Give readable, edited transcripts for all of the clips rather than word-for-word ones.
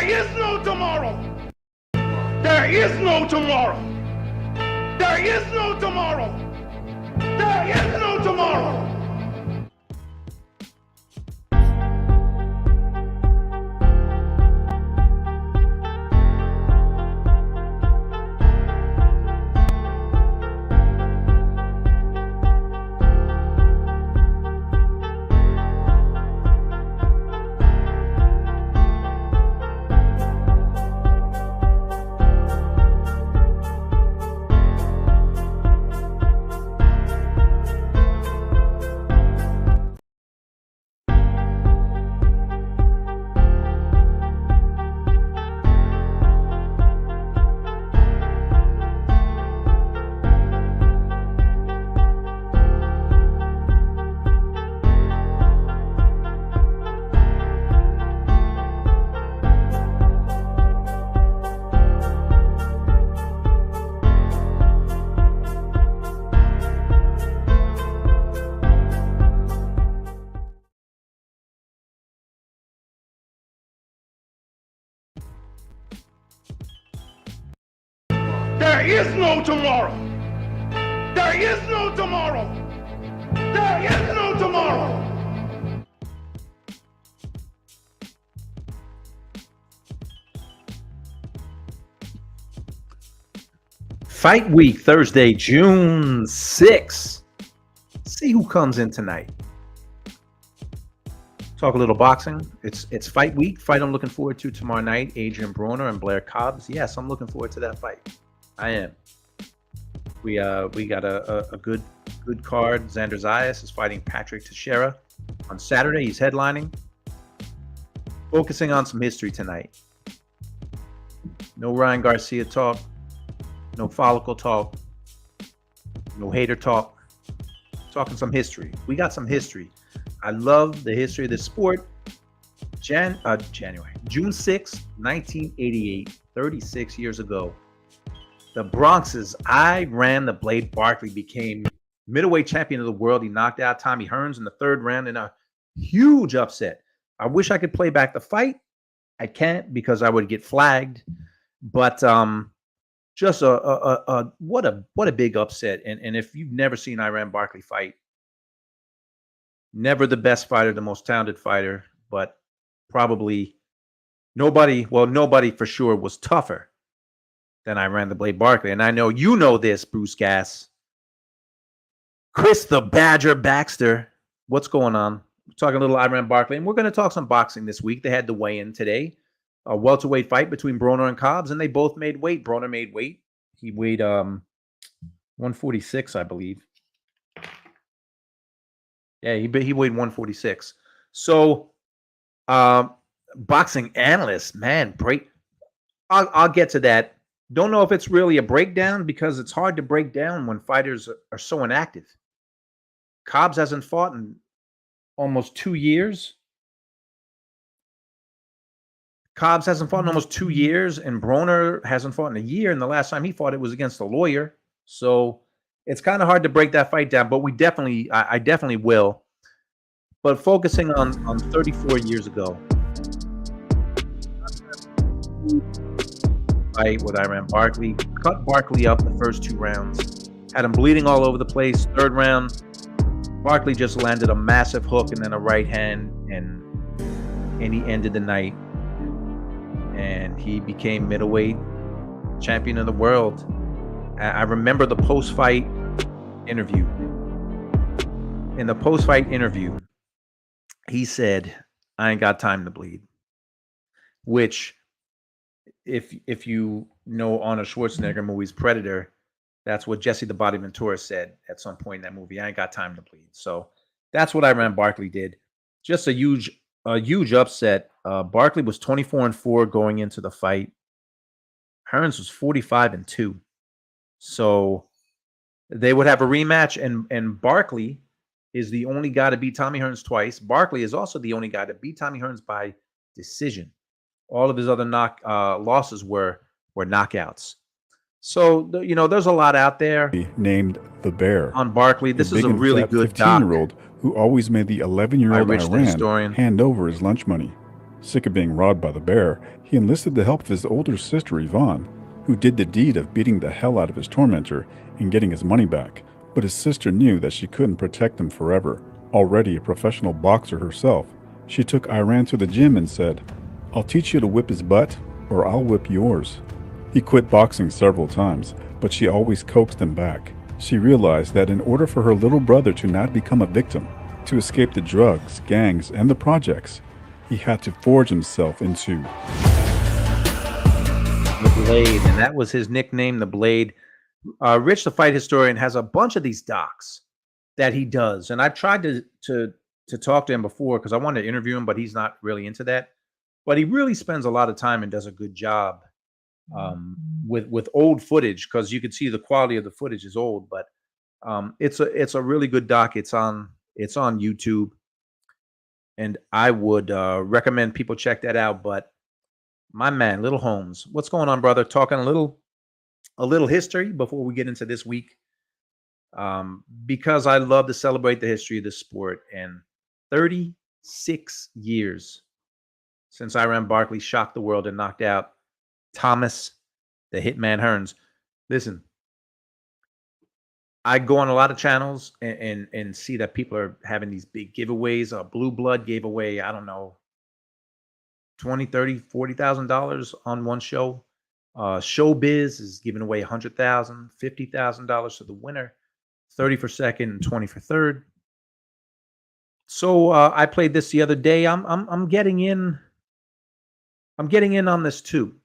There is no tomorrow. There is no tomorrow. There is no tomorrow. There is no tomorrow. There is no tomorrow. There is no tomorrow. There is no tomorrow. Fight week, Thursday, June 6th. See who comes in tonight. Talk a little boxing. It's fight week. Fight I'm looking forward to tomorrow night. Adrian Broner and Blair Cobbs. Yes, I'm looking forward to that fight. I am. We got a good card. Xander Zayas is fighting Patrick Teixeira on Saturday. He's headlining. Focusing on some history tonight. No Ryan Garcia talk. No follicle talk. No hater talk. Talking some history. We got some history. I love the history of this sport. June 6th, 1988, 36 years ago. The Bronx's I Ran the Blade Barkley became middleweight champion of the world. He knocked out Tommy Hearns in the third round in a huge upset. I wish I could play back the fight. I can't because I would get flagged. But just what a big upset. And if you've never seen I Ran Barkley fight, never the best fighter, the most talented fighter, but probably nobody for sure was tougher than I Ran the Blade Barkley. And I know you know this, Bruce Gass. Chris the Badger Baxter. What's going on? We're talking a little I Ran Barkley, and we're going to talk some boxing this week. They had the weigh-in today. A welterweight fight between Broner and Cobbs, and they both made weight. Broner made weight. He weighed 146, I believe. Yeah, he weighed 146. So, boxing analyst, man, I'll get to that. Don't know if it's really a breakdown because it's hard to break down when fighters are so inactive. Cobbs hasn't fought in almost 2 years. And Broner hasn't fought in a year. And the last time he fought, it was against a lawyer. So it's kind of hard to break that fight down, but I definitely will. But focusing on 34 years ago. Fight with I Ran Barkley. Cut Barkley up the first 2 rounds. Had him bleeding all over the place. Third round, Barkley just landed a massive hook and then a right hand, and he ended the night. And he became middleweight champion of the world. I remember the post-fight interview. In the post-fight interview, he said, "I ain't got time to bleed," which, if you know Arnold Schwarzenegger movie's Predator, that's what Jesse the Body Ventura said at some point in that movie. I ain't got time to bleed. So that's what I Ran Barkley did. Just a huge upset. Barkley was 24-4 going into the fight. Hearns was 45-2. So they would have a rematch, and Barkley is the only guy to beat Tommy Hearns twice. Barkley is also the only guy to beat Tommy Hearns by decision. All of his other losses were knockouts. So there's a lot out there. Named the Bear on Barkley. This is a really good 15-year-old who always made the 11-year-old Iran hand over his lunch money. Sick of being robbed by the bear, he enlisted the help of his older sister Yvonne, who did the deed of beating the hell out of his tormentor and getting his money back. But his sister knew that she couldn't protect him forever. Already a professional boxer herself, she took Iran to the gym and said, "I'll teach you to whip his butt, or I'll whip yours." He quit boxing several times, but she always coaxed him back. She realized that in order for her little brother to not become a victim, to escape the drugs, gangs, and the projects, he had to forge himself into the Blade, and that was his nickname, the Blade. Rich, the fight historian, has a bunch of these docs that he does, and I've tried to talk to him before because I wanted to interview him, but he's not really into that. But he really spends a lot of time and does a good job with old footage, because you can see the quality of the footage is old, but it's a really good doc. It's on YouTube, and I would recommend people check that out. But my man, Little Holmes, what's going on, brother? Talking a little history before we get into this week, because I love to celebrate the history of this sport. And 36 years since Iran Barkley shocked the world and knocked out Thomas the Hitman Hearns. Listen, I go on a lot of channels and see that people are having these big giveaways. Blue Blood gave away, I don't know, $20, $30, $40,000 on one show. Showbiz is giving away $100,000, $50,000 to the winner, 30 for second and 20 for third. So I played this the other day. I'm getting in. I'm getting in on this too.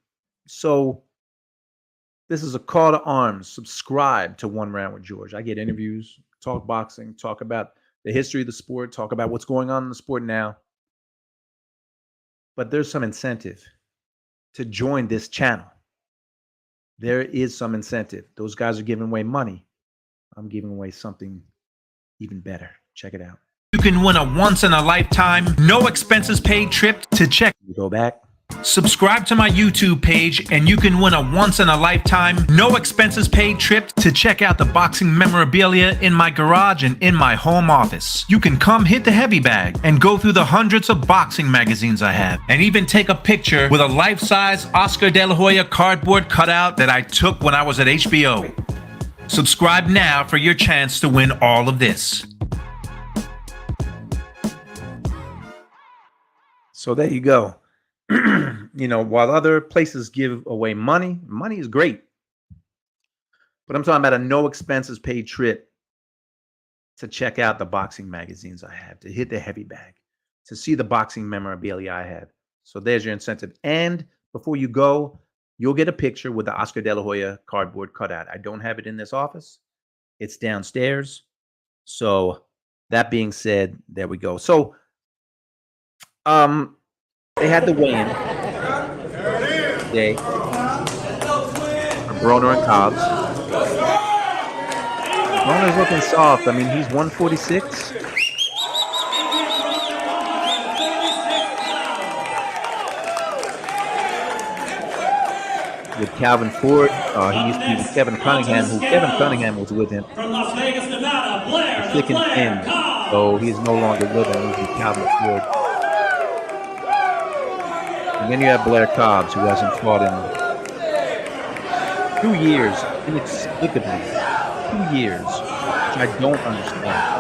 So this is a call to arms. Subscribe to One Round with George. I get interviews, talk boxing, talk about the history of the sport, talk about what's going on in the sport now. But there's some incentive to join this channel. There is some incentive. Those guys are giving away money. I'm giving away something even better. Check it out. You can win a once-in-a-lifetime, no expenses paid trip to check. You go back. Subscribe to my YouTube page and you can win a once-in-a-lifetime, no expenses paid trip to check out the boxing memorabilia in my garage and in my home office. You can come hit the heavy bag and go through the hundreds of boxing magazines I have, and even take a picture with a life-size Oscar De La Hoya cardboard cutout that I took when I was at HBO. Subscribe now for your chance to win all of this. So there you go. You know, while other places give away money, money is great. But I'm talking about a no expenses paid trip to check out the boxing magazines I have, to hit the heavy bag, to see the boxing memorabilia I have. So there's your incentive. And before you go, you'll get a picture with the Oscar De La Hoya cardboard cutout. I don't have it in this office. It's downstairs. So that being said, there we go. So they had the weigh-in today for Broner and Cobbs. Broner's looking soft. I mean, he's 146. With Calvin Ford, he used to be with Kevin Cunningham, who Kevin Cunningham was with him. From Las Vegas, Nevada, Blair, Thick and thin. So he's no longer with him. He's with Calvin Ford. And then you have Blair Cobbs, who hasn't fought in 2 years, inexplicably. 2 years, which I don't understand.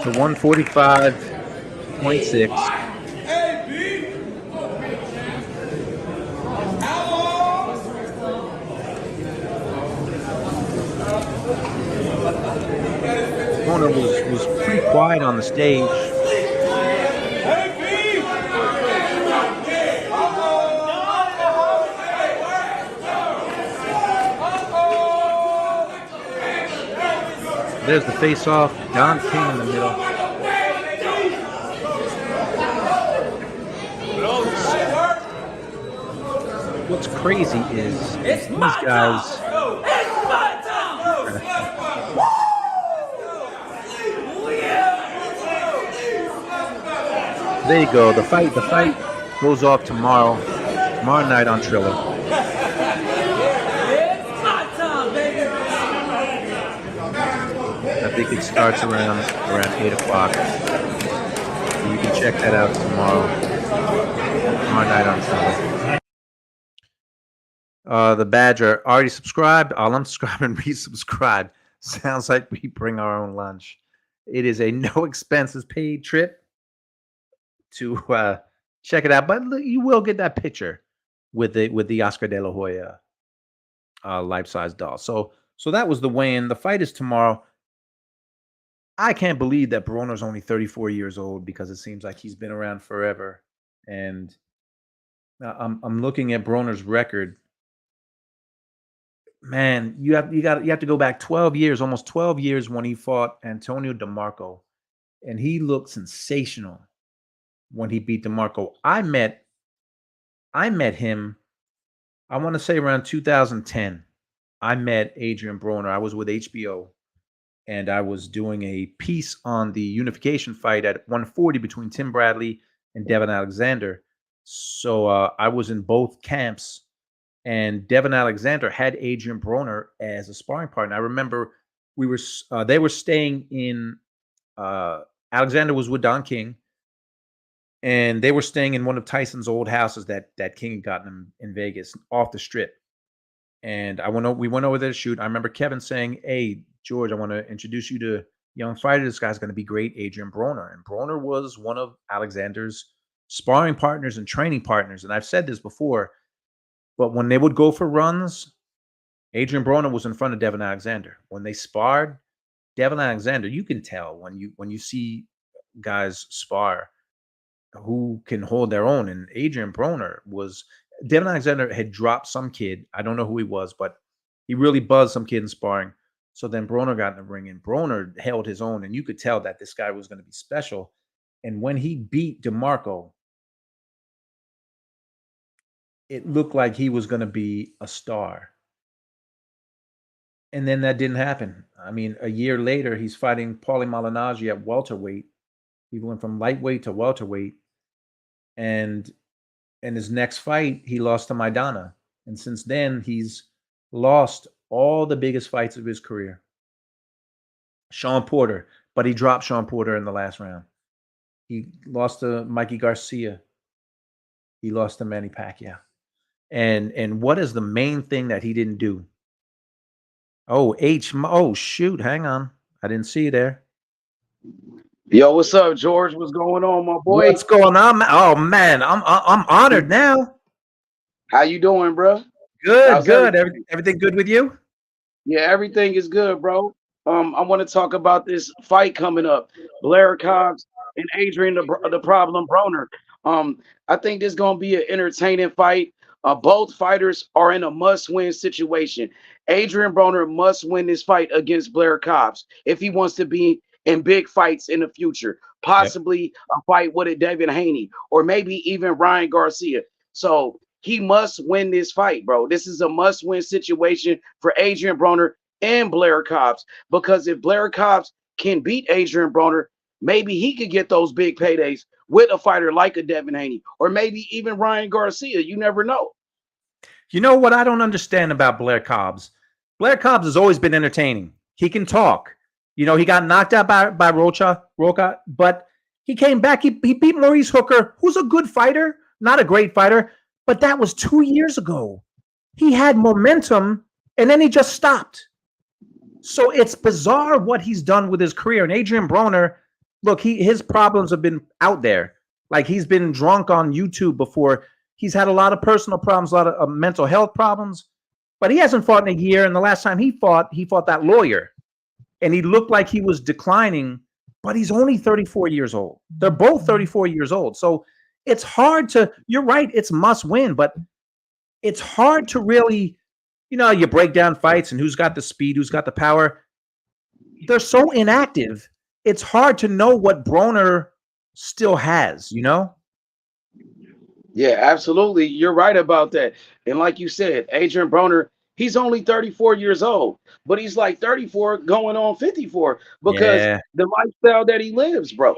To 145.6. Broner was pretty quiet on the stage. There's the face-off. Don King in the middle. what's crazy is It's these my guys. time. It's my time. There you go. The fight goes off tomorrow night on Triller. It's my time, baby. I think it starts around 8 o'clock. So you can check that out tomorrow night on Triller. The Badger already subscribed. I'll unsubscribe and resubscribe. Sounds like we bring our own lunch. It is a no expenses paid trip to check it out, but you will get that picture with the Oscar De La Hoya life-size doll. So that was the weigh-in. The fight is tomorrow. I can't believe that Broner's only 34 years old because it seems like he's been around forever. And I'm looking at Broner's record. Man, you have to go back 12 years, almost 12 years when he fought Antonio DeMarco, and he looked sensational when he beat DeMarco. I met him, I want to say around 2010. I met Adrian Broner. I was with HBO, and I was doing a piece on the unification fight at 140 between Tim Bradley and Devin Alexander. So I was in both camps, and Devin Alexander had Adrian Broner as a sparring partner. I remember they were staying in, Alexander was with Don King, and they were staying in one of Tyson's old houses that King had gotten in Vegas off the Strip. And we went over there to shoot. I remember Kevin saying, "Hey, George, I want to introduce you to young fighter. This guy's going to be great, Adrian Broner." And Broner was one of Alexander's sparring partners and training partners. And I've said this before, but when they would go for runs, Adrian Broner was in front of Devin Alexander. When they sparred, Devin Alexander, you can tell when you see guys spar who can hold their own. And Adrian Broner Devin Alexander had dropped some kid. I don't know who he was, but he really buzzed some kid in sparring. So then Broner got in the ring, and Broner held his own, and you could tell that this guy was going to be special. And when he beat DeMarco, it looked like he was going to be a star. And then that didn't happen. I mean, a year later, he's fighting Paulie Malignaggi at welterweight. He went from lightweight to welterweight. And in his next fight, he lost to Maidana. And since then, he's lost all the biggest fights of his career. Sean Porter, but he dropped Sean Porter in the last round. He lost to Mikey Garcia. He lost to Manny Pacquiao. And what is the main thing that he didn't do? Oh, shoot, hang on. I didn't see you there. Yo, what's up, George? What's going on, my boy? What's going on? Oh man, I'm honored now. How you doing, bro? Good. Everything good with you? Yeah, everything is good, bro. I want to talk about this fight coming up, Blair Cobbs and Adrian the Problem Broner. I think this is gonna be an entertaining fight. Both fighters are in a must-win situation. Adrian Broner must win this fight against Blair Cobbs if he wants to be in big fights in the future, possibly a fight with a Devin Haney or maybe even Ryan Garcia. So he must win this fight, bro. This is a must-win situation for Adrian Broner and Blair Cobbs, because if Blair Cobbs can beat Adrian Broner, maybe he could get those big paydays with a fighter like a Devin Haney or maybe even Ryan Garcia. You never know. You know what I don't understand about Blair Cobbs? Blair Cobbs has always been entertaining. He can talk. You know, he got knocked out by Rocha, but he came back. He beat Maurice Hooker, who's a good fighter, not a great fighter, but that was 2 years ago. He had momentum, and then he just stopped. So it's bizarre what he's done with his career. And Adrian Broner, look, his problems have been out there. Like, he's been drunk on YouTube before. He's had a lot of personal problems, a lot of mental health problems, but he hasn't fought in a year. And the last time he fought that lawyer. And he looked like he was declining, but he's only 34 years old. They're both 34 years old. So it's hard to, you're right, it's must win, but it's hard to really, you break down fights and who's got the speed, who's got the power. They're so inactive. It's hard to know what Broner still has, Yeah, absolutely. You're right about that. And like you said, Adrian Broner, he's only 34 years old, but he's like 34 going on 54 because Yeah, the lifestyle that he lives, bro.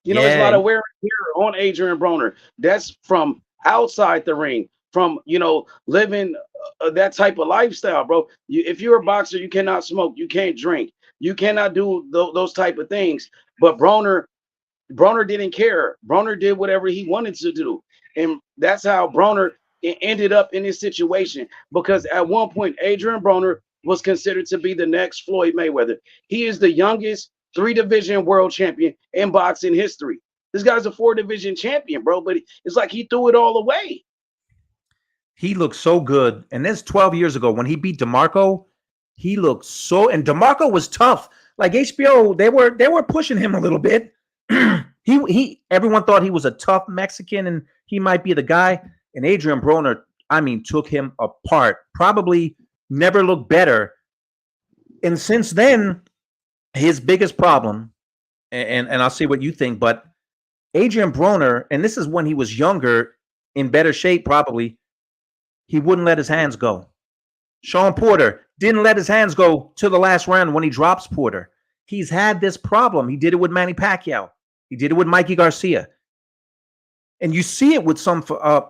You know, there's a yeah, lot of wear and tear on Adrian Broner. That's from outside the ring, from living that type of lifestyle, bro. If you're a boxer, you cannot smoke, you can't drink, you cannot do those type of things. But Broner didn't care. Broner did whatever he wanted to do, and that's how Broner ended up in this situation. Because at one point, Adrian Broner was considered to be the next Floyd Mayweather. He is the youngest three-division world champion in boxing history. This guy's a four-division champion, bro. But it's like he threw it all away. he looked so good. And this 12 years ago when he beat DeMarco, he looked so. And DeMarco was tough. Like HBO, they were pushing him a little bit. he everyone thought he was a tough Mexican and he might be the guy. And Adrian Broner, I mean, took him apart. Probably never looked better. And since then, his biggest problem, and I'll see what you think, but Adrian Broner, and this is when he was younger, in better shape, probably, he wouldn't let his hands go. Sean Porter didn't let his hands go to the last round when he drops Porter. He's had this problem. He did it with Manny Pacquiao. He did it with Mikey Garcia. And you see it with some.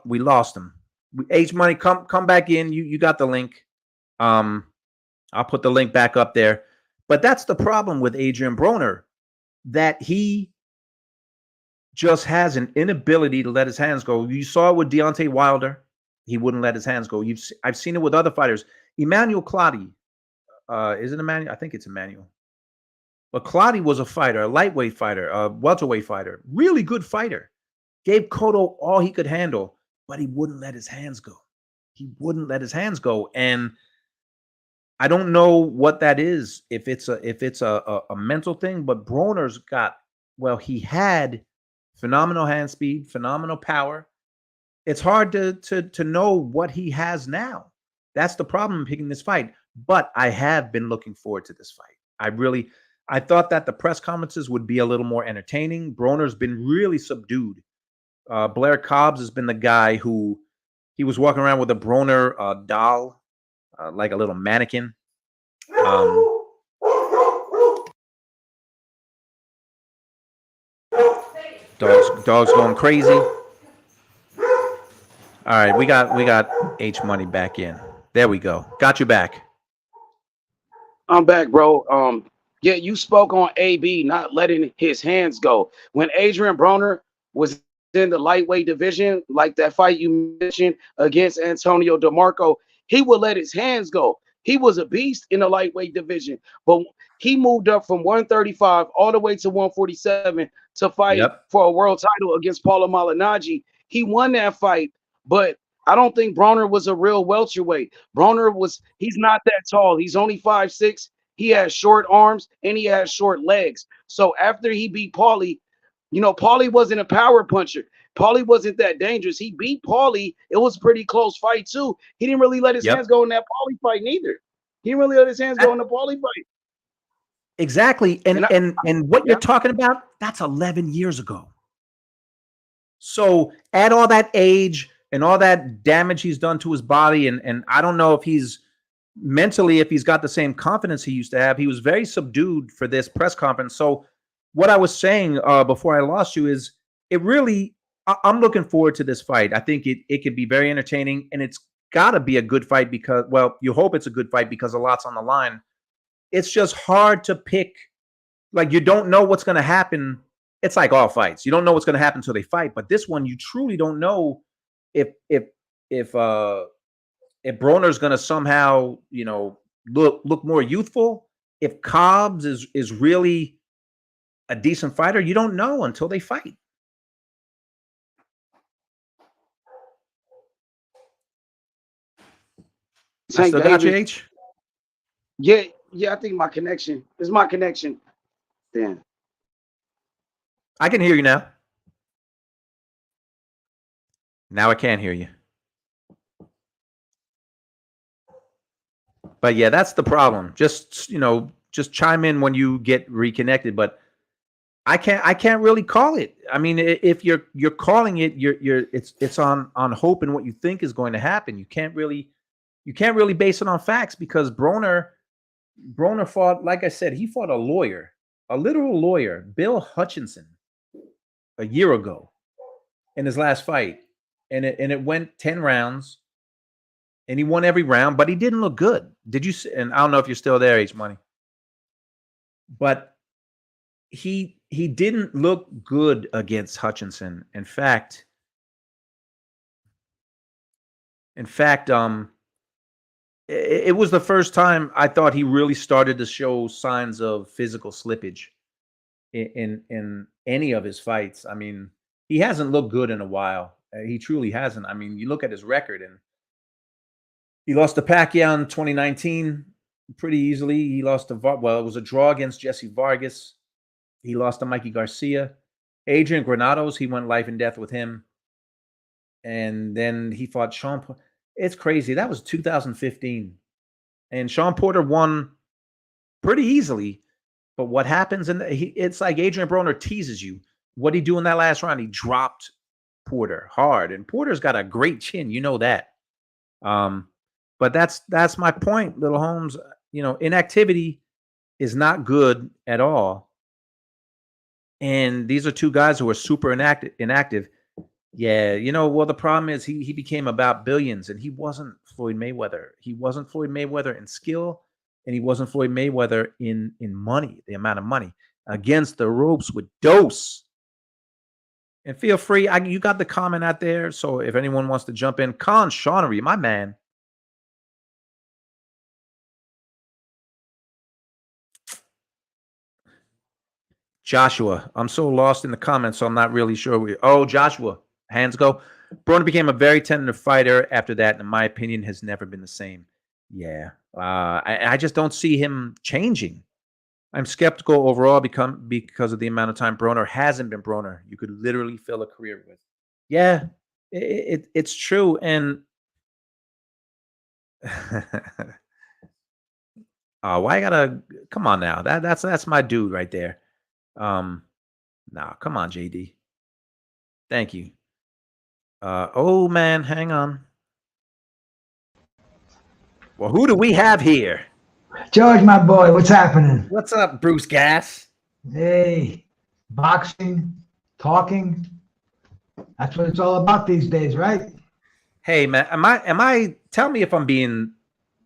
We lost him. H Money, come back in. You got the link. I'll put the link back up there. But that's the problem with Adrian Broner, that he just has an inability to let his hands go. You saw it with Deontay Wilder. He wouldn't let his hands go. I've seen it with other fighters. Emmanuel Clottey. Is it Emmanuel? I think it's Emmanuel. But Clottey was a fighter, a lightweight fighter, a welterweight fighter, really good fighter. Gave Cotto all he could handle, but he wouldn't let his hands go. He wouldn't let his hands go. And I don't know what that is, if it's a mental thing, but Broner's got, well, he had phenomenal hand speed, phenomenal power. It's hard to know what he has now. That's the problem in picking this fight. But I have been looking forward to this fight. I thought that the press conferences would be a little more entertaining. Broner's been really subdued. Blair Cobbs has been the guy who, he was walking around with a Broner doll, like a little mannequin. Dogs going crazy. All right, we got H Money back in. There we go. Got you back. I'm back, bro. Yeah, you spoke on AB not letting his hands go. When Adrian Broner was in the lightweight division, like that fight you mentioned against Antonio DeMarco, he would let his hands go. He was a beast in the lightweight division, but he moved up from 135 all the way to 147 to fight Yep. for a world title against Paulo Malignaggi. He won that fight, but I don't think Broner was a real welterweight. He's not that tall. He's only 5'6". He has short arms and he has short legs. So after he beat Paulie, Paulie wasn't a power puncher. Paulie wasn't that dangerous. He beat Paulie. It was a pretty close fight too. He didn't really let his hands go in that Paulie fight neither. He didn't really let his hands go in the Paulie fight. Exactly. And what you're talking about, that's 11 years ago. So add all that age and all that damage he's done to his body, and I don't know if he's mentally, if he's got the same confidence he used to have. He was very subdued for this press conference. So what I was saying before I lost you is, I'm looking forward to this fight. I think it could be very entertaining, and it's got to be a good fight because, well, you hope it's a good fight because a lot's on the line. It's just hard to pick. Like, you don't know what's going to happen. It's like all fights. You don't know what's going to happen until they fight. But this one, you truly don't know if Broner's going to somehow, look more youthful. If Cobbs is really a decent fighter, you don't know until they fight. I still got you, H? Yeah, I think my connection. It's my connection. Then I can hear you now. Now I can't hear you. But yeah, that's the problem. Just chime in when you get reconnected. But I can't really call it. I mean, if you're calling it, it's on hope and what you think is going to happen. You can't really base it on facts because Broner fought, like I said, he fought a lawyer, a literal lawyer, Bill Hutchinson, a year ago in his last fight, and it went 10 rounds, and he won every round, but he didn't look good. Did you? And I don't know if you're still there, H Money, but he didn't look good against Hutchinson. In fact, it was the first time I thought he really started to show signs of physical slippage in any of his fights. I mean, he hasn't looked good in a while. He truly hasn't. I mean, you look at his record, and he lost to Pacquiao in 2019 pretty easily. He lost to it was a draw against Jesse Vargas. He lost to Mikey Garcia. Adrian Granados, he went life and death with him. And then he fought Sean. It's crazy. That was 2015. And Sean Porter won pretty easily. But what happens, it's like Adrian Broner teases you. What did he do in that last round? He dropped Porter hard. And Porter's got a great chin. You know that. But that's my point, Little Holmes. You know, inactivity is not good at all. And these are two guys who are super inactive. Yeah, you know, well, the problem is he became about billions, and he wasn't Floyd Mayweather. He wasn't Floyd Mayweather in skill, and he wasn't Floyd Mayweather in money, the amount of money. Against the ropes with dose. And feel free, you got the comment out there, so if anyone wants to jump in, Con Shawnery, my man. Joshua, I'm so lost in the comments, so I'm not really sure. Joshua, hands go. Broner became a very tentative fighter after that, and in my opinion, has never been the same. Yeah, I just don't see him changing. I'm skeptical overall because of the amount of time Broner hasn't been Broner. You could literally fill a career with. Yeah, it's true, and why I gotta come on now? That's my dude right there. Come on, JD. Thank you. Oh man, hang on. Well, who do we have here? George, my boy, what's happening? What's up, Bruce Gass? Hey, boxing, talking. That's what it's all about these days, right? Hey man, am I tell me if I'm being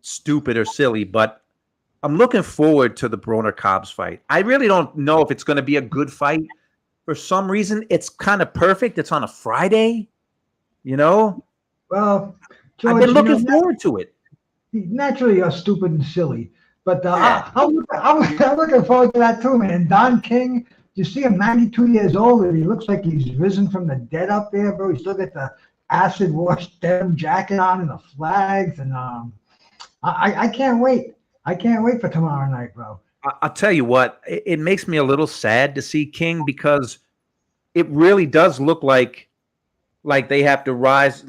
stupid or silly, but I'm looking forward to the Broner Cobbs fight. I really don't know if it's going to be a good fight. For some reason, it's kind of perfect. It's on a Friday, you know? Well, George, I've been looking forward to it. Naturally, you're stupid and silly. But I'm looking forward to that too, man. Don King, you see him 92 years old, and he looks like he's risen from the dead up there, bro. He's still got the acid wash denim jacket on and the flags. And I can't wait. I can't wait for tomorrow night, bro. I'll tell you what, it makes me a little sad to see King because it really does look like they have to rise,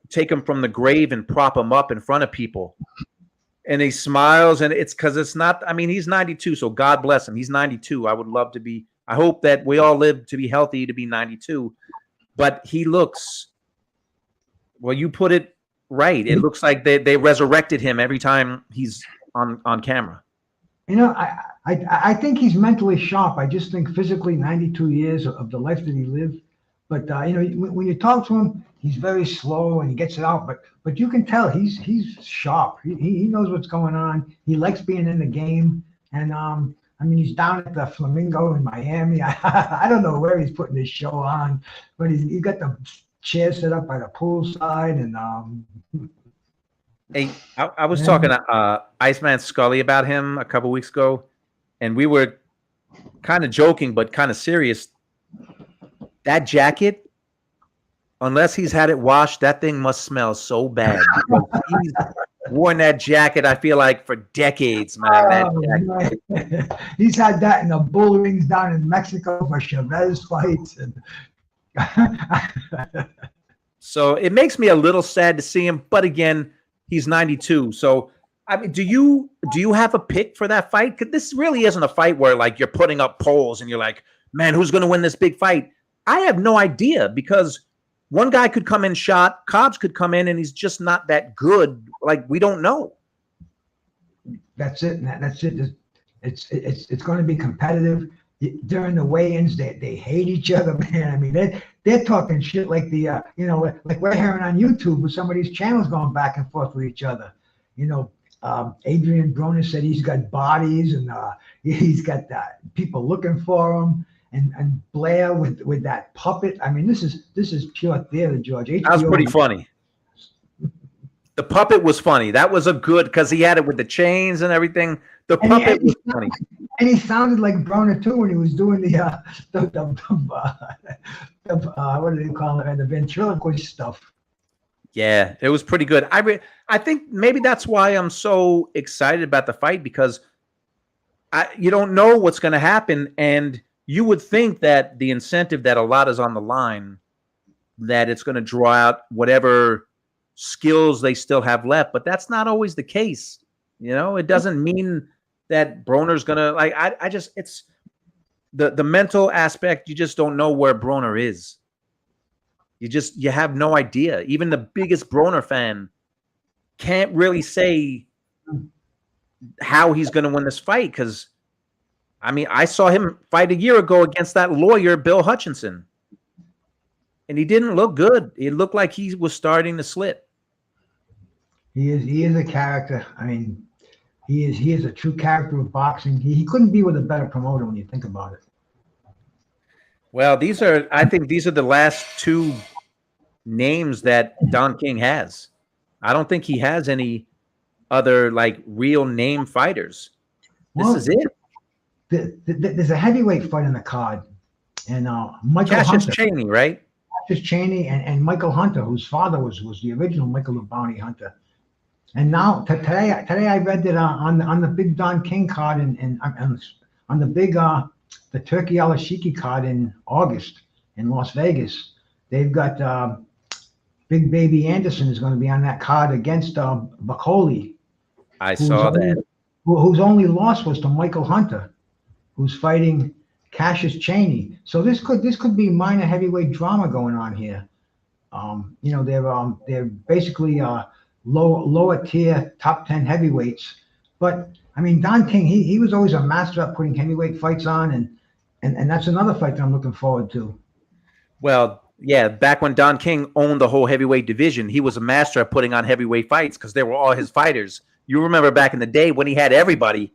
take him from the grave and prop him up in front of people. And he smiles, and it's because it's not, I mean, he's 92, so God bless him. He's 92. I would love to be, I hope that we all live to be healthy to be 92. But he looks, well, you put it right. It looks like they resurrected him every time he's on camera. You know, I think he's mentally sharp. I just think physically 92 years of the life that he lived. But, you know, when you talk to him, he's very slow and he gets it out. But you can tell he's sharp. He knows what's going on. He likes being in the game. And, I mean, he's down at the Flamingo in Miami. I don't know where he's putting his show on, but he got the chair set up by the poolside. And hey, I was talking to Iceman Scully about him a couple weeks ago, and we were kind of joking but kind of serious. That jacket, unless he's had it washed, that thing must smell so bad. He's worn that jacket, I feel like, for decades, man. Man. He's had that in the bull rings down in Mexico for Chavez fights. And so it makes me a little sad to see him. But again, he's 92. So I mean, do you have a pick for that fight? Because this really isn't a fight where like you're putting up polls and you're like, man, who's going to win this big fight? I have no idea because one guy could come in shot, Cobbs could come in, and he's just not that good. Like we don't know. That's it. That's it. It's going to be competitive. During the weigh-ins, they hate each other, man. I mean, they're talking shit like the like we're hearing on YouTube with some of these channels going back and forth with each other. Adrian Broner said he's got bodies and he's got people looking for him. And Blair with that puppet. I mean, this is pure theater, George. That was pretty funny. The puppet was funny. That was a good because he had it with the chains and everything. The puppet was funny. And he sounded like Broner too when he was doing the what do they call it? The ventriloquist stuff. Yeah, it was pretty good. I think maybe that's why I'm so excited about the fight because you don't know what's going to happen, and you would think that the incentive that a lot is on the line, that it's going to draw out whatever skills they still have left, but that's not always the case. It doesn't mean that Broner's going to I just it's the mental aspect. You just don't know where Broner is. You have no idea. Even the biggest Broner fan can't really say how he's going to win this fight because, I mean, I saw him fight a year ago against that lawyer, Bill Hutchinson, and he didn't look good. It looked like he was starting to slip. He is a character. I mean, he is a true character of boxing. He couldn't be with a better promoter when you think about it. Well, I think these are the last two names that Don King has. I don't think he has any other like real name fighters. This is it. There's a heavyweight fight in the card, and Michael Cassius Hunter, Chaney, right? Cassius Chaney, and Michael Hunter, whose father was the original Michael the Bounty Hunter. And now today I read that on the big Don King card and on the big the Turkey Alashiki card in August in Las Vegas, they've got Big Baby Anderson is going to be on that card against Barkley. I saw that. Whose only loss was to Michael Hunter, who's fighting Cassius Chaney. So this could be minor heavyweight drama going on here. They're basically lower tier top 10 heavyweights. But I mean, Don King, he was always a master at putting heavyweight fights on, and that's another fight that I'm looking forward to. Well, yeah, back when Don King owned the whole heavyweight division, he was a master at putting on heavyweight fights because they were all his fighters. You remember back in the day when he had everybody,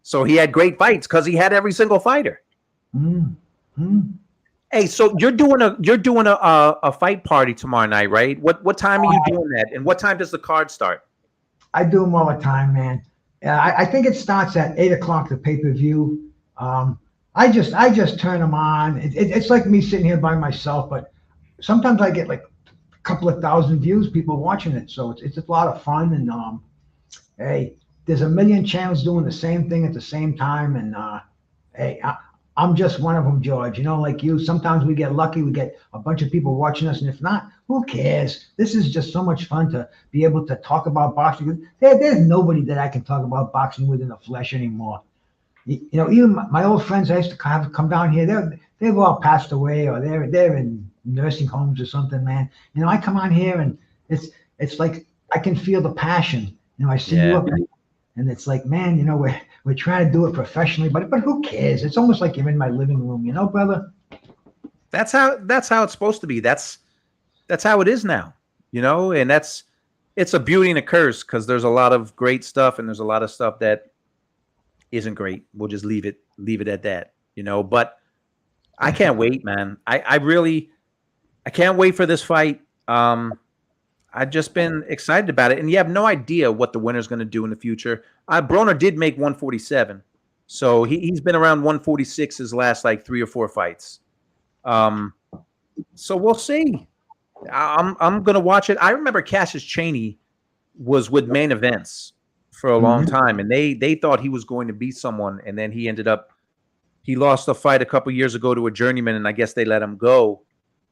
so he had great fights because he had every single fighter. Mm-hmm. Hey, so you're doing a fight party tomorrow night, right? What time are you doing that? And what time does the card start? I do them all the time, man. I think it starts at 8:00, the pay-per-view. I just turn them on. It's like me sitting here by myself, but sometimes I get like a couple of thousand views, people watching it. So it's a lot of fun. And hey, there's a million channels doing the same thing at the same time. And hey, I'm just one of them, George. Like you, sometimes we get lucky. We get a bunch of people watching us. And if not, who cares? This is just so much fun to be able to talk about boxing. There's nobody that I can talk about boxing with in the flesh anymore. Even my old friends I used to have come down here, they've all passed away or they're in nursing homes or something, man. I come on here and it's like I can feel the passion. I see you up and it's like, man, we're trying to do it professionally, but who cares? It's almost like you're in my living room, brother. That's how it's supposed to be. That's how it is now, and it's a beauty and a curse because there's a lot of great stuff and there's a lot of stuff that isn't great. We'll just leave it at that, but I can't wait, man. I can't wait for this fight. I've just been excited about it, and you have no idea what the winner's going to do in the future. Broner did make 147, so he's been around 146 his last like 3 or 4 fights. So we'll see. I'm going to watch it. I remember Cassius Chaney was with Main Events for a long time, and they thought he was going to beat someone, and then he lost a fight a couple years ago to a journeyman, and I guess they let him go.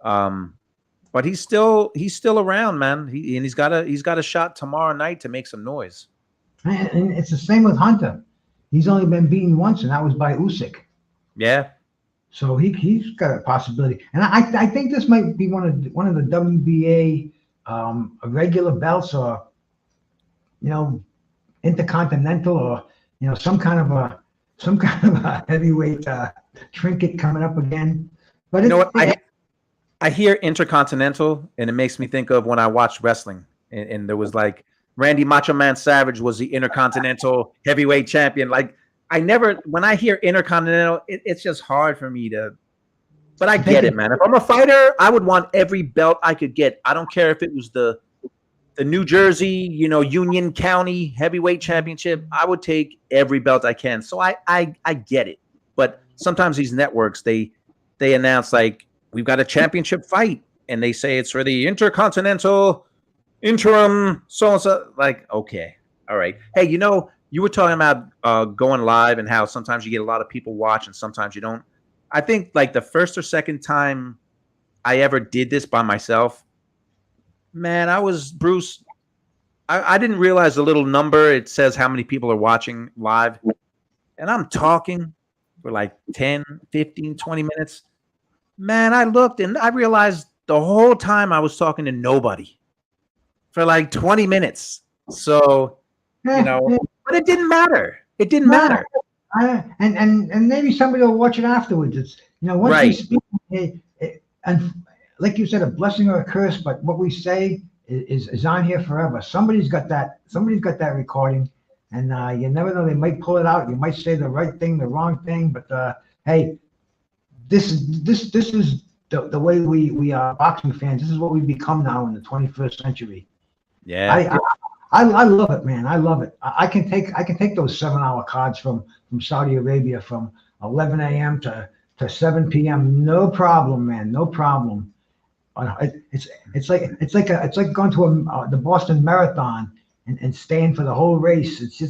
But he's still around, man. He's got a shot tomorrow night to make some noise. And it's the same with Hunter. He's only been beaten once, and that was by Usyk. Yeah. So he's got a possibility, and I think this might be one of the WBA regular belts, or intercontinental, or some kind of a heavyweight trinket coming up again. But You know what? I hear intercontinental, and it makes me think of when I watched wrestling, and there was like Randy Macho Man Savage was the intercontinental heavyweight champion. Like when I hear intercontinental, it's just hard for me to. But I get it, man. If I'm a fighter, I would want every belt I could get. I don't care if it was the New Jersey, Union County heavyweight championship. I would take every belt I can. So I get it. But sometimes these networks, they announce like, we've got a championship fight, and they say it's for the intercontinental interim so-and-so. Like, okay, all right. Hey, you were talking about going live and how sometimes you get a lot of people watch and sometimes you don't. I think like the first or second time I ever did this by myself, man, Bruce, I didn't realize the little number. It says how many people are watching live. And I'm talking for like 10, 15, 20 minutes. Man, I looked and I realized the whole time I was talking to nobody for like 20 minutes. So, but it didn't matter. It didn't matter. And maybe somebody will watch it afterwards. It's once Right. we speak, and like you said, a blessing or a curse, but what we say is on here forever. Somebody's got that recording, and you never know, they might pull it out. You might say the right thing, the wrong thing, but hey, this is the way we are boxing fans. This is what we've become now in the 21st century. Yeah. I love it, man. I love it. I can take those 7-hour cards from Saudi Arabia from 11 a.m. to 7 p.m. No problem, man. No problem. It's like going to the Boston Marathon and staying for the whole race. It's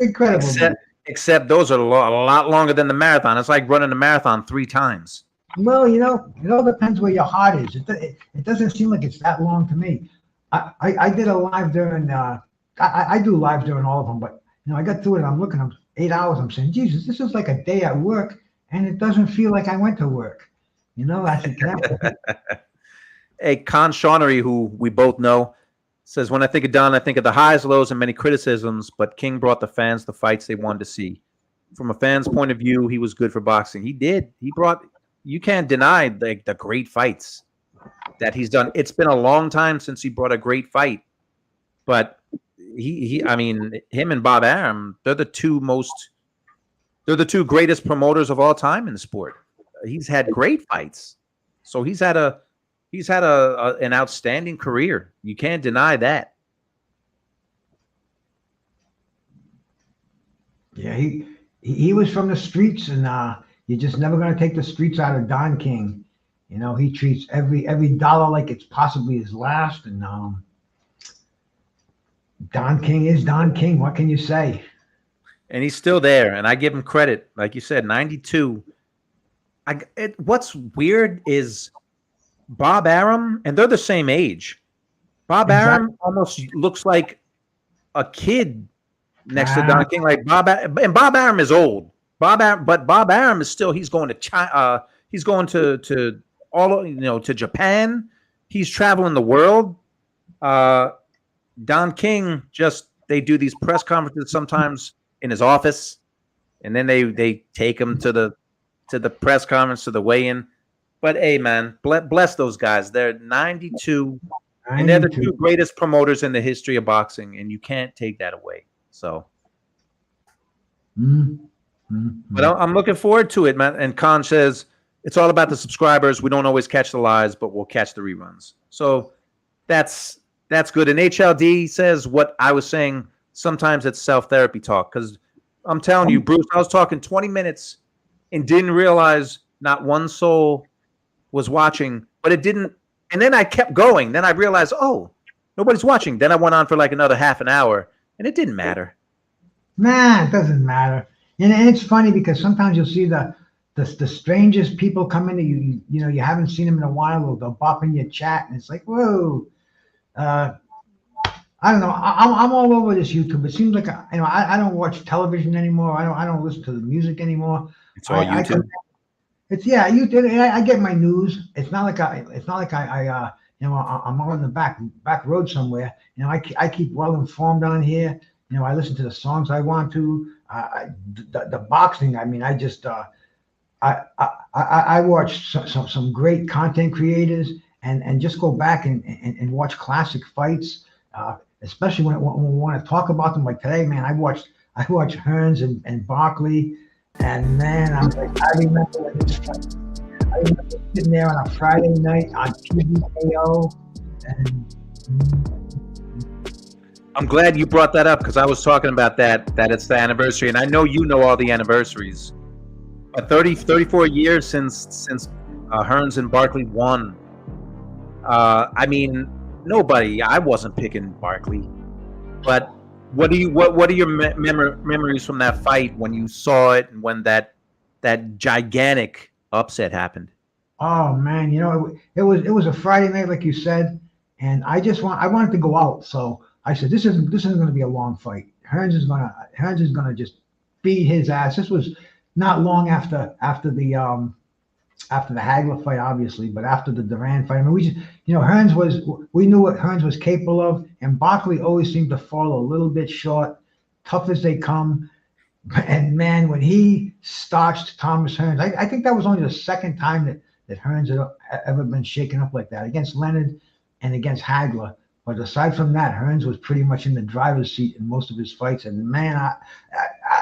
incredible. Except those are a lot longer than the marathon. It's like running a marathon 3 times. Well, it all depends where your heart is. It doesn't seem like it's that long to me. I did a live during. I do live during all of them, but I got through it. I'm looking. I'm 8 hours. I'm saying, Jesus, this is like a day at work, and it doesn't feel like I went to work. I said, Hey, Con Shawnery, who we both know, says, when I think of Don, I think of the highs, lows, and many criticisms, but King brought the fans the fights they wanted to see. From a fan's point of view, he was good for boxing. He did. You can't deny the great fights that he's done. It's been a long time since he brought a great fight, but him and Bob Arum, they're the two greatest promoters of all time in the sport. He's had great fights. So he's had an outstanding career. You can't deny that. yeah, he was from the streets, and you're just never going to take the streets out of Don King. He treats every dollar like it's possibly his last, and Don King is Don King. What can you say? And he's still there, and I give him credit. Like you said, 92. What's weird is Bob Arum, and they're the same age. Bob Arum almost looks like a kid next to Don King. Like Bob Arum is old. But Bob Arum is still. He's going to China. He's going to all to Japan. He's traveling the world. Don King they do these press conferences sometimes in his office, and then they take him to the press conference, to the weigh-in. But hey, man, bless those guys. They're 92, and they're the 2 greatest promoters in the history of boxing, and you can't take that away. So, but I'm looking forward to it, man. And Khan says it's all about the subscribers. We don't always catch the lives, but we'll catch the reruns. So that's good. And HLD says what I was saying. Sometimes it's self-therapy talk, because I'm telling you, Bruce, I was talking 20 minutes and didn't realize not one soul was watching, but it didn't. And then I kept going. Then I realized, oh, nobody's watching. Then I went on for like another half an hour, and it didn't matter. Nah, it doesn't matter. And it's funny because sometimes you'll see the strangest people come in that you haven't seen them in a while. They'll bop in your chat, and it's like, whoa. I don't know. I'm all over this YouTube. It seems like I don't watch television anymore. I don't listen to the music anymore. It's all I YouTube. It's yeah, you did. I get my news. It's not like I'm on the back road somewhere. I keep well informed on here. I listen to the songs I want to. The boxing. I mean, I watch some great content creators and just go back and watch classic fights. Especially when we want to talk about them. Like today, man, I watched Hearns and Barkley, and man, I'm like, I remember when this fight. I remember sitting there on a Friday night on PBKO, and I'm glad you brought that up because I was talking about that it's the anniversary, and I know you know all the anniversaries. 34 years since Hearns and Barkley won. I mean, nobody. I wasn't picking Barkley, but what are your memories from that fight when you saw it and when that gigantic upset happened? oh man, it was a Friday night, like you said, and I wanted to go out, so I said this isn't going to be a long fight. Hearns is gonna just beat his ass. This was not long after the Hagler fight, obviously, but after the Duran fight. I mean, we knew what Hearns was capable of, and Barkley always seemed to fall a little bit short, tough as they come. And man, when he starched Thomas Hearns, I think that was only the second time that Hearns had ever been shaken up like that, against Leonard and against Hagler. But aside from that, Hearns was pretty much in the driver's seat in most of his fights. And man,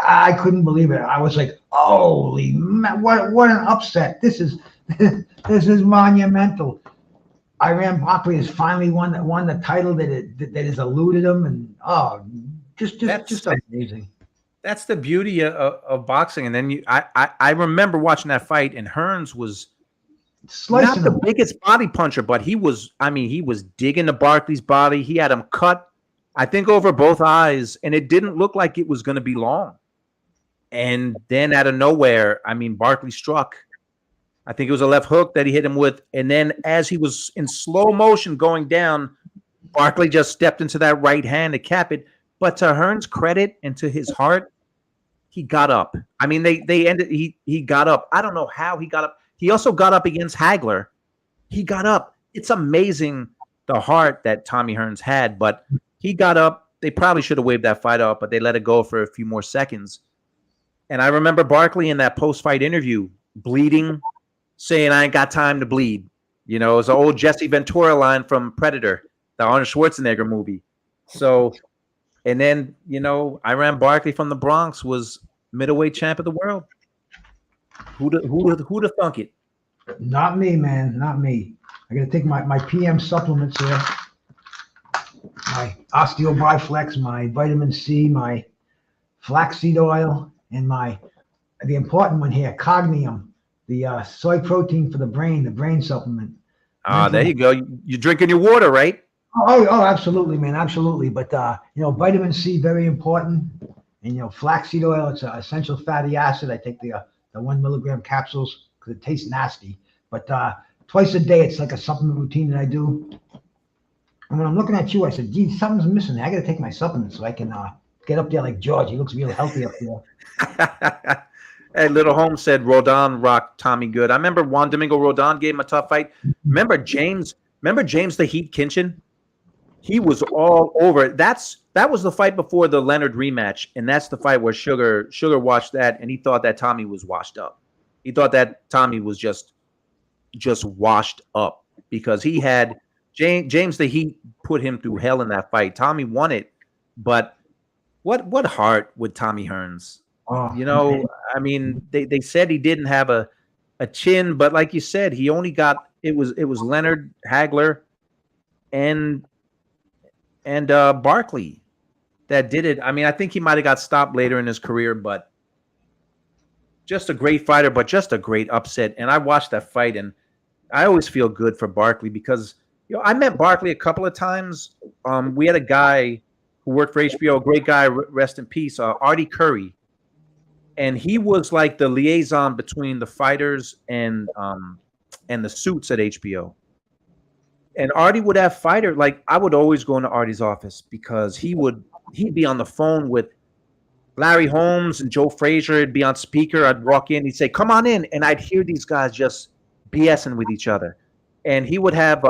I couldn't believe it. I was like, holy man, what an upset! This is monumental. Iran Barkley has finally won the title that has eluded him, and just amazing. That's the beauty of boxing. And then I remember watching that fight, and Hearns was Slicing not the biggest body puncher, but he was digging to Barkley's body. He had him cut, I think, over both eyes, and it didn't look like it was going to be long. And then out of nowhere, I mean, Barkley struck. I think it was a left hook that he hit him with. And then as he was in slow motion going down, Barkley just stepped into that right hand to cap it. But to Hearns' credit and to his heart, he got up. I mean, they ended. He got up. I don't know how he got up. He also got up against Hagler. He got up. It's amazing the heart that Tommy Hearns had, but he got up. They probably should have waved that fight up, but they let it go for a few more seconds. And I remember Barkley in that post-fight interview bleeding, saying, "I ain't got time to bleed." It was an old Jesse Ventura line from Predator, the Arnold Schwarzenegger movie. So, and then, Iran Barkley from the Bronx was middleweight champ of the world. Who'd have thunk it? Not me, man. Not me. I got to take my PM supplements here. My Osteobiflex, my vitamin C, my flaxseed oil, and the important one here, Cognium, the soy protein for the brain supplement. There you go. You're drinking your water, right? Oh, absolutely, man, absolutely. But vitamin C, very important, and flaxseed oil, it's an essential fatty acid. I take the 1 milligram capsules because it tastes nasty. But twice a day, it's like a supplement routine that I do. And when I'm looking at you, I said, "Gee, something's missing. I got to take my supplements so I can get up there like George. He looks real healthy up there." Hey, Little Holmes said Rodon rocked Tommy good. I remember Juan Domingo Rodon gave him a tough fight. Remember James the Heat Kinchin? He was all over it. That was the fight before the Leonard rematch, and that's the fight where Sugar watched that, and he thought that Tommy was washed up. He thought that Tommy was just washed up because he had James the Heat put him through hell in that fight. Tommy won it, but what heart would Tommy Hearns? I mean, they said he didn't have a chin, but like you said, he only got it was Leonard, Hagler, and Barkley that did it. I mean, I think he might have got stopped later in his career, but just a great fighter, but just a great upset. And I watched that fight, and I always feel good for Barkley because I met Barkley a couple of times. We had a guy who worked for HBO, a great guy, rest in peace, Artie Curry. And he was like the liaison between the fighters and the suits at HBO. And Artie would have fighter. Like I would always go into Artie's office because he'd be on the phone with Larry Holmes and Joe Frazier. It'd be on speaker. I'd walk in. He'd say, "Come on in," and I'd hear these guys just BSing with each other. And he would have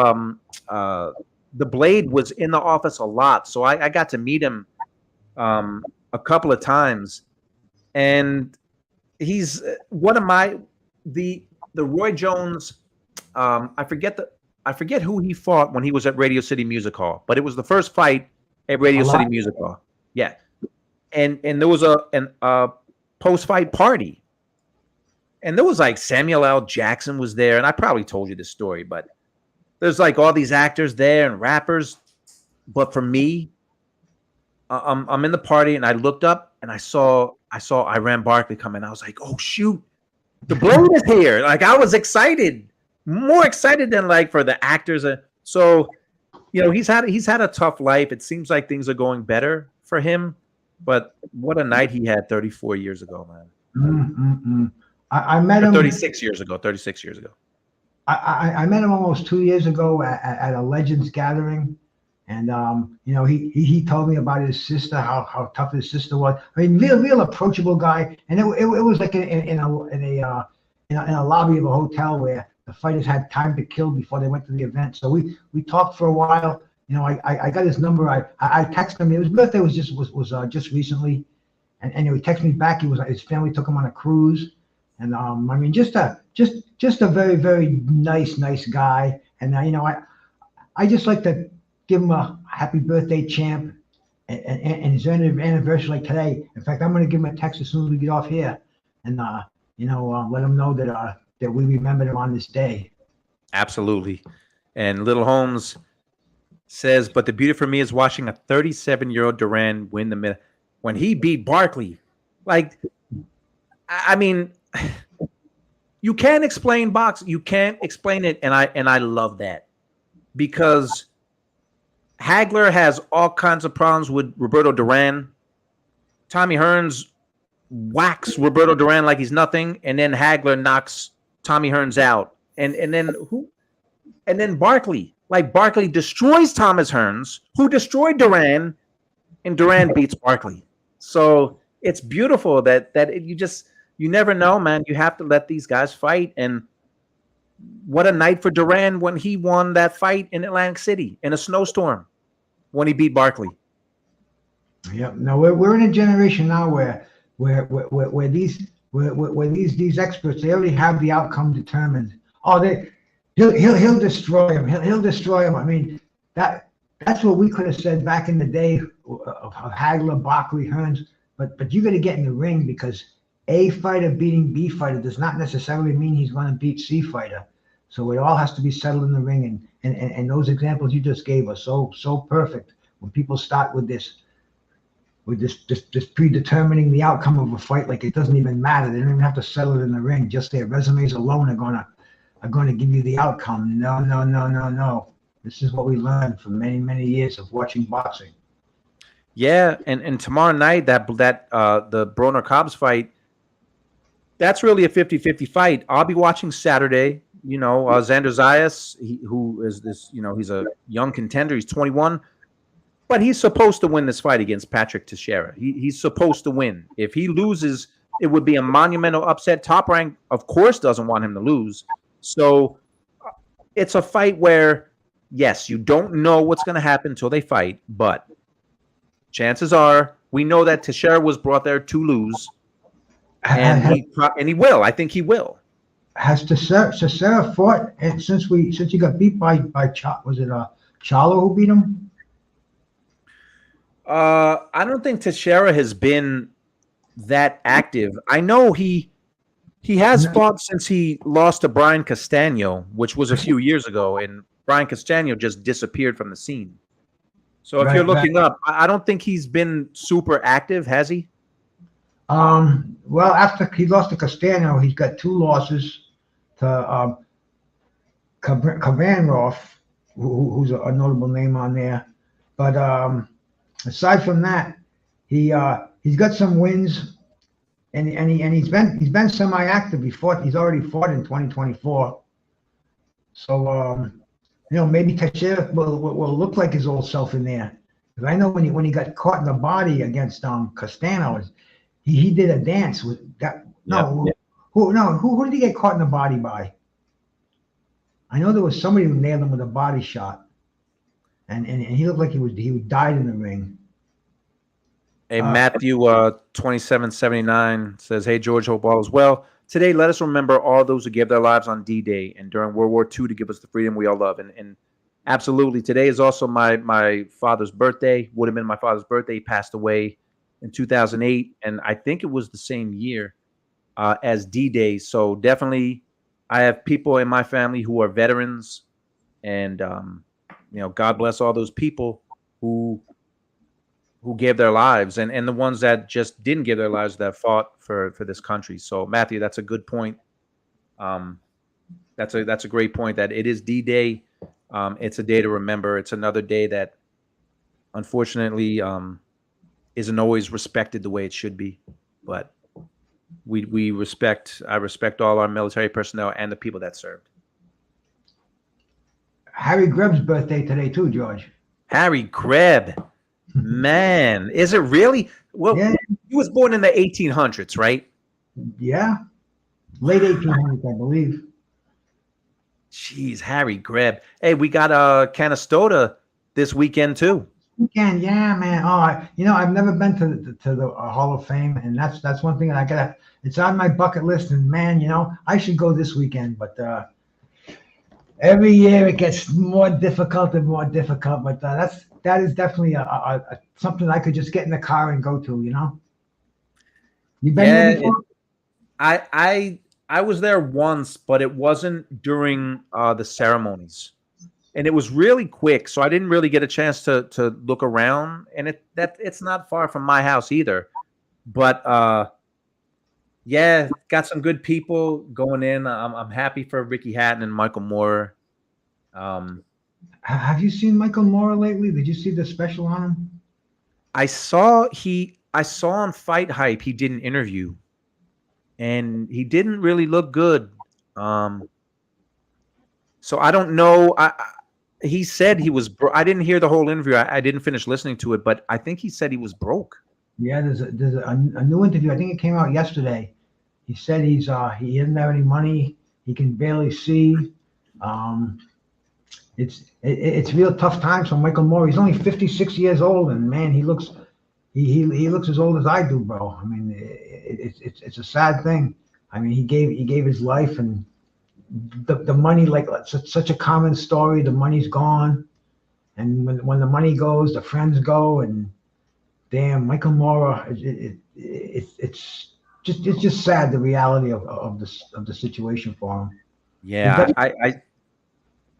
the Blade was in the office a lot, so I got to meet him a couple of times, and he's one of the Roy Jones. I forget who he fought when he was at Radio City Music Hall, but it was the first fight at Radio City Music Hall. Yeah, and there was a post-fight party, and there was like Samuel L. Jackson was there, and I probably told you this story, but there's like all these actors there and rappers. But for me, I'm in the party, and I looked up and I saw Iran Barkley come in. I was like, oh shoot, the Blade is here! Like I was excited. More excited than like for the actors. So, he's had a tough life. It seems like things are going better for him, but what a night he had 34 years ago, man. I met him 36 years ago. 36 years ago. I met him almost 2 years ago at a Legends gathering, and he told me about his sister, how tough his sister was. I mean, real approachable guy, and it was like in a lobby of a hotel where the fighters had time to kill before they went to the event. So we talked for a while. I got his number. I texted him. His birthday was just recently, and he texted me back. His family took him on a cruise, and I mean just a very, very nice guy. And I just like to give him a happy birthday, champ, and his anniversary like today. In fact, I'm going to give him a text as soon as we get off here, and let him know that we remembered him on this day. Absolutely. And Little Holmes says, but the beauty for me is watching a 37-year-old Duran win the middle. When he beat Barkley, like, I mean, you can't explain boxing. You can't explain it, and I love that because Hagler has all kinds of problems with Roberto Duran. Tommy Hearns whacks Roberto Duran like he's nothing, and then Hagler knocks Tommy Hearns out. And then Barkley. Like Barkley destroys Thomas Hearns, who destroyed Duran, and Duran beats Barkley. So it's beautiful that you never know, man. You have to let these guys fight. And what a night for Duran when he won that fight in Atlantic City in a snowstorm when he beat Barkley. Yeah, no, we're in a generation now where these experts, they already have the outcome determined. Oh, he'll destroy him. He'll destroy him. I mean, that's what we could have said back in the day of Hagler, Barkley, Hearns. But you got to get in the ring because A fighter beating B fighter does not necessarily mean he's going to beat C fighter. So it all has to be settled in the ring. And those examples you just gave are so perfect. When people start with this predetermining the outcome of a fight, like it doesn't even matter. They don't even have to settle it in the ring. Just their resumes alone are going to give you the outcome. No. This is what we learned from many years of watching boxing. Yeah, and tomorrow night that the Broner Cobbs fight, that's really a 50-50 fight. I'll be watching Saturday. Xander Zayas, who is this, he's a young contender. He's 21. But he's supposed to win this fight against Patrick Teixeira. He's supposed to win. If he loses, it would be a monumental upset. Top Rank, of course, doesn't want him to lose. So it's a fight where, yes, you don't know what's going to happen until they fight. But chances are, we know that Teixeira was brought there to lose. And he will. I think he will. Has Teixeira fought since he got beat by was it Charlo who beat him? I don't think Teixeira has been that active. I know he has fought since he lost to Brian Castano, which was a few years ago, and Brian Castano just disappeared from the scene. So if you're looking up, I don't think he's been super active, has he? Well, after he lost to Castano, he's got 2 losses to Kavanagh, who's a notable name on there. But aside from that, he's got some wins, and he's been semi-active. He's already fought in 2024. So maybe Teixeira will look like his old self in there. Because I know when he got caught in the body against Castano, he did a dance with that. No, Yep. who did he get caught in the body by? I know there was somebody who nailed him with a body shot, and he looked like he died in the ring. Hey, Matthew 2779 says, "Hey George, hope all is well. Today, let us remember all those who gave their lives on D-Day and during World War II to give us the freedom we all love." And absolutely, today is also my father's birthday. Would have been my father's birthday. He passed away in 2008, and I think it was the same year as D-Day. So definitely, I have people in my family who are veterans, and God bless all those people who gave their lives, and the ones that just didn't give their lives, that fought for this country. So Matthew, that's a good point. That's a great point, that it is D-Day. It's a day to remember. It's another day that unfortunately isn't always respected the way it should be, but I respect all our military personnel and the people that served. Harry Greb's birthday today too, George. Harry Greb. Man, is it really? Well, Yeah. he was born in the 1800s, right? Yeah, late 1800s, I believe. Jeez, Harry Greb. Hey, we got Canastota this weekend too. Weekend, yeah, man. Oh, I've never been to the Hall of Fame, and that's one thing that I gotta. It's on my bucket list, and man, I should go this weekend, but every year it gets more difficult and more difficult. But that is definitely a something I could just get in the car and go to. You been there before? I was there once, but it wasn't during the ceremonies, and it was really quick, so I didn't really get a chance to look around. And it's not far from my house either, but yeah, got some good people going in. I'm happy for Ricky Hatton and Michael Moore. Have you seen Michael Moore lately? Did you see the special on him? I saw on Fight Hype he did an interview, and he didn't really look good. So I don't know. He said he was. I didn't hear the whole interview. I didn't finish listening to it, but I think he said he was broke. Yeah, there's a new interview. I think it came out yesterday. He said he doesn't have any money. He can barely see. It's real tough times for Michael Moore. He's only 56 years old, and man, he looks as old as I do, bro. I mean, it's a sad thing. I mean, he gave his life, and the money, like such a common story. The money's gone, and when the money goes, the friends go, and damn, Michael Moore. It's just sad, the reality of the situation for him. Yeah,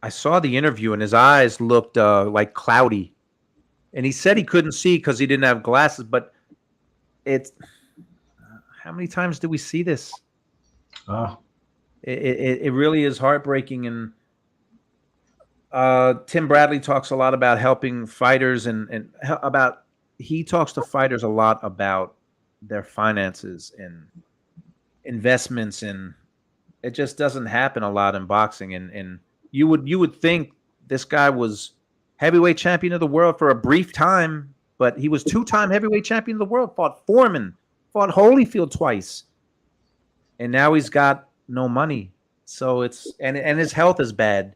I saw the interview, and his eyes looked like cloudy, and he said he couldn't see because he didn't have glasses. But it's how many times do we see this? It really is heartbreaking. And Tim Bradley talks a lot about helping fighters, and he talks to fighters a lot about their finances and investments, and it just doesn't happen a lot in boxing. And you would think this guy was heavyweight champion of the world for a brief time, but he was 2-time heavyweight champion of the world, fought Foreman, fought Holyfield twice, and now he's got no money. So and his health is bad.